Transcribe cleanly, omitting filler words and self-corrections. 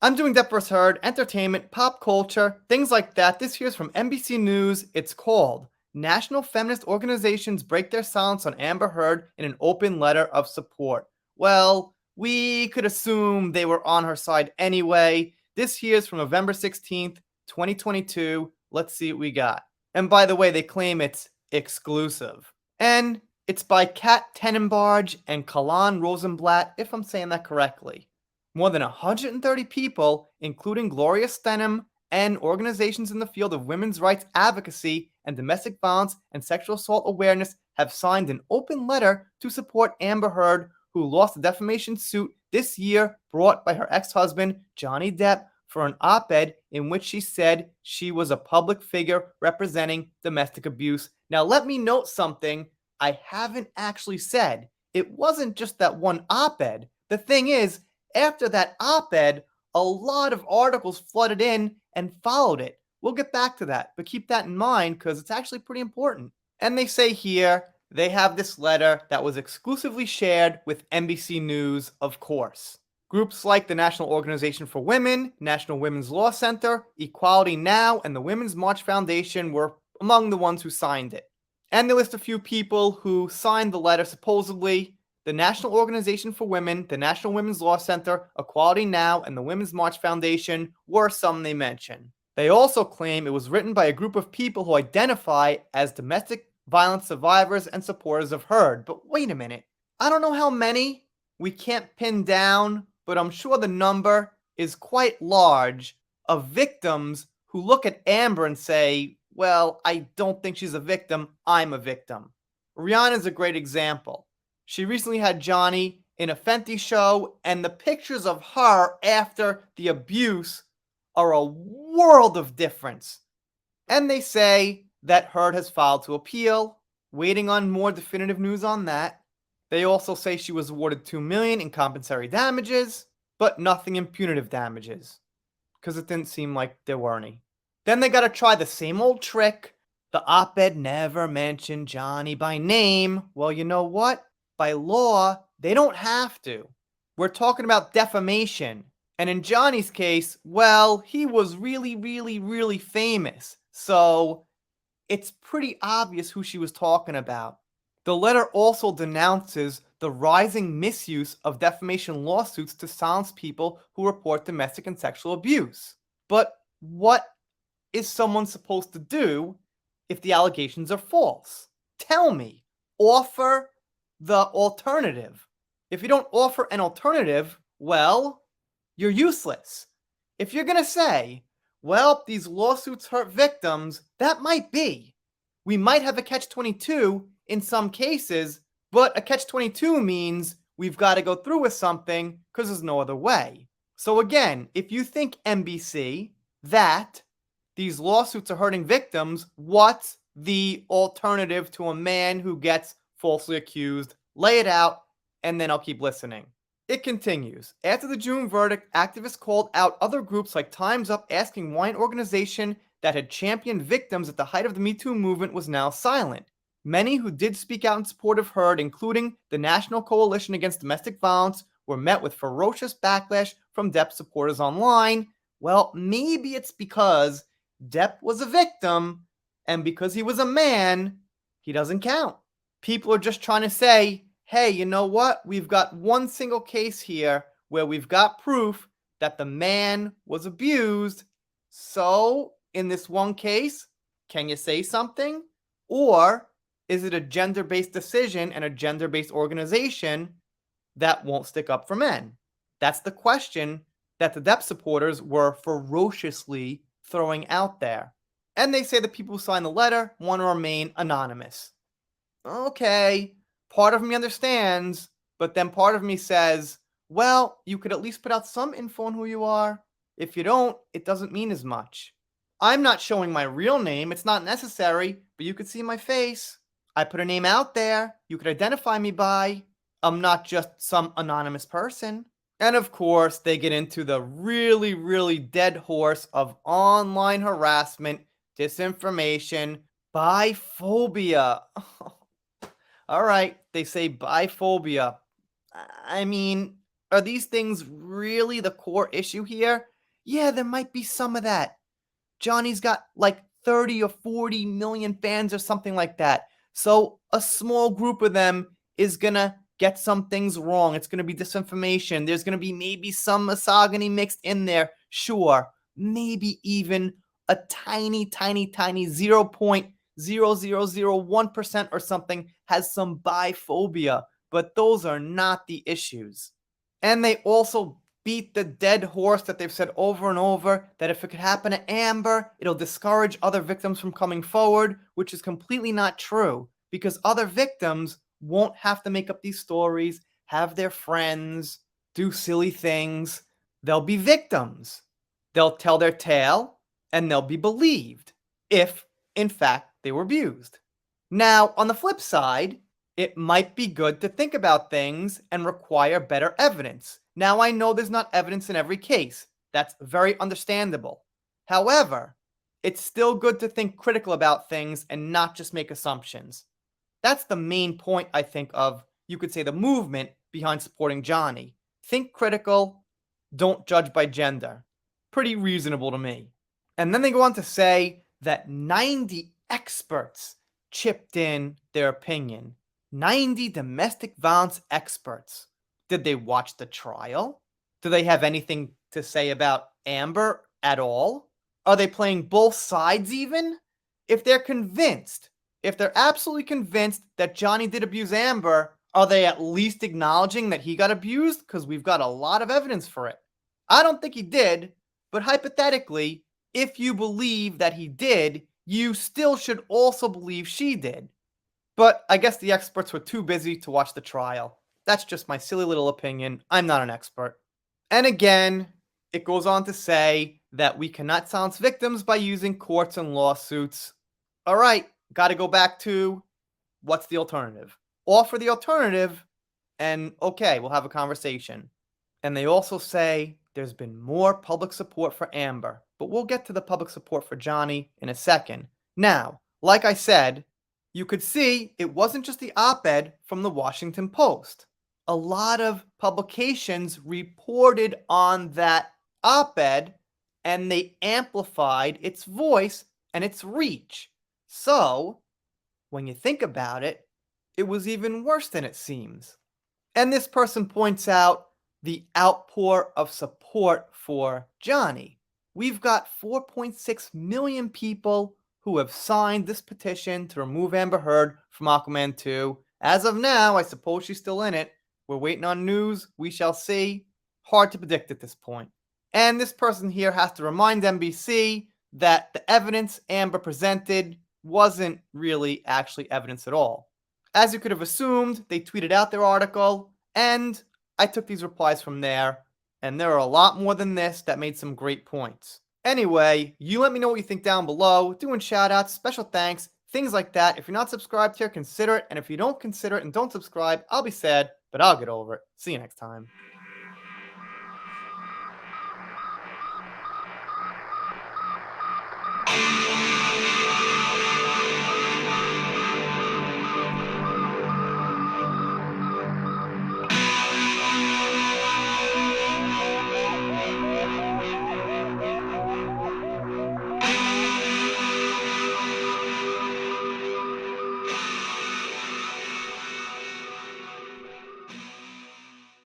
I'm doing Depth vs. Heard, entertainment, pop culture, things like that. This here's from NBC News. It's called National Feminist Organizations Break Their Silence on Amber Heard in an Open Letter of Support. Well, we could assume they were on her side anyway. This here's from November 16th, 2022. Let's see what we got. And by the way, they claim it's exclusive. And it's by Kat Tenenbarge and Kalan Rosenblatt, if I'm saying that correctly. More than 130 people, including Gloria Steinem and organizations in the field of women's rights advocacy and domestic violence and sexual assault awareness, have signed an open letter to support Amber Heard, who lost a defamation suit this year brought by her ex-husband, Johnny Depp, for an op-ed in which she said she was a public figure representing domestic abuse. Now, let me note something I haven't actually said. It wasn't just that one op-ed. The thing is, after that op-ed, a lot of articles flooded in and followed it. We'll get back to that, but keep that in mind because it's actually pretty important. And they say here they have this letter that was exclusively shared with NBC News, of course. Groups like the National Organization for Women, National Women's Law Center, Equality Now, and the Women's March Foundation were among the ones who signed it. And they list a few people who signed the letter supposedly. The National Organization for Women, the National Women's Law Center, Equality Now, and the Women's March Foundation were some they mention. They also claim it was written by a group of people who identify as domestic violence survivors and supporters of Heard. But wait a minute. I don't know how many we can't pin down, but I'm sure the number is quite large of victims who look at Amber and say, well, I don't think she's a victim, I'm a victim. Rihanna's a great example. She recently had Johnny in a Fenty show, and the pictures of her after the abuse are a world of difference. And they say that Heard has filed to appeal, waiting on more definitive news on that. They also say she was awarded $2 million in compensatory damages, but nothing in punitive damages, because it didn't seem like there were any. Then they gotta try the same old trick. The op-ed never mentioned Johnny by name. Well, you know what? By law, they don't have to. We're talking about defamation. And in Johnny's case, well, he was really, really, really famous. So it's pretty obvious who she was talking about. The letter also denounces the rising misuse of defamation lawsuits to silence people who report domestic and sexual abuse. But what is someone supposed to do if the allegations are false? Tell me. Offer the alternative. If you don't offer an alternative, well, you're useless. If you're going to say, well, these lawsuits hurt victims, that might be. We might have a catch-22 in some cases, but a catch-22 means we've got to go through with something because there's no other way. So again, if you think, NBC, that these lawsuits are hurting victims, what's the alternative to a man who gets falsely accused? Lay it out, and then I'll keep listening. It continues. After the June verdict, activists called out other groups like Time's Up, asking why an organization that had championed victims at the height of the Me Too movement was now silent. Many who did speak out in support of Heard, including the National Coalition Against Domestic Violence, were met with ferocious backlash from Depp supporters online. Well, maybe it's because Depp was a victim, and because he was a man, he doesn't count. People are just trying to say, hey, you know what? We've got one single case here where we've got proof that the man was abused. So, in this one case, can you say something? Or is it a gender-based decision and a gender-based organization that won't stick up for men? That's the question that the Depp supporters were ferociously throwing out there. And they say the people who signed the letter want to remain anonymous. Okay, part of me understands, but then part of me says, well, you could at least put out some info on who you are. If you don't, it doesn't mean as much. I'm not showing my real name, it's not necessary, but you could see my face. I put a name out there you could identify me by. I'm not just some anonymous person. And of course, they get into the really, really dead horse of online harassment, disinformation, biphobia. All right, they say biphobia. I mean, Are these things really the core issue here? Yeah, there might be some of that. Johnny's got like 30 or 40 million fans or something like that. So a small group of them is going to get some things wrong. It's going to be disinformation. There's going to be maybe some misogyny mixed in there. Sure. Maybe even a tiny, tiny, tiny 0.0001% or something has some biphobia. But those are not the issues. And they also beat the dead horse that they've said over and over that if it could happen to Amber, it'll discourage other victims from coming forward, which is completely not true because other victims won't have to make up these stories, have their friends, do silly things. They'll be victims. They'll tell their tale and they'll be believed if, in fact, they were abused. Now, on the flip side, it might be good to think about things and require better evidence. Now, I know there's not evidence in every case. That's very understandable. However, it's still good to think critical about things and not just make assumptions. That's the main point, I think, of, you could say, the movement behind supporting Johnny. Think critical, don't judge by gender. Pretty reasonable to me. And then they go on to say that 90 experts chipped in their opinion. 90 domestic violence experts. Did they watch the trial? Do they have anything to say about Amber at all? Are they playing both sides even? If they're convinced, if they're absolutely convinced that Johnny did abuse Amber, are they at least acknowledging that he got abused? Because we've got a lot of evidence for it. I don't think he did, but hypothetically, if you believe that he did, you still should also believe she did. But I guess the experts were too busy to watch the trial. That's just my silly little opinion. I'm not an expert. And again, it goes on to say that we cannot silence victims by using courts and lawsuits. All right, got to go back to what's the alternative? Offer the alternative, and okay, we'll have a conversation. And they also say there's been more public support for Amber, but we'll get to the public support for Johnny in a second. Now, like I said, you could see it wasn't just the op-ed from the Washington Post. A lot of publications reported on that op-ed and they amplified its voice and its reach. So, when you think about it, it was even worse than it seems. And this person points out the outpour of support for Johnny. We've got 4.6 million people who have signed this petition to remove Amber Heard from Aquaman 2. As of now, I suppose she's still in it. We're waiting on news. We shall see. Hard to predict at this point. And this person here has to remind NBC that the evidence Amber presented wasn't really actually evidence at all. As you could have assumed, they tweeted out their article, and I took these replies from there, and there are a lot more than this that made some great points. Anyway, you let me know what you think down below, doing shoutouts, special thanks, things like that. If you're not subscribed here, consider it, and if you don't consider it and don't subscribe, I'll be sad, but I'll get over it. See you next time.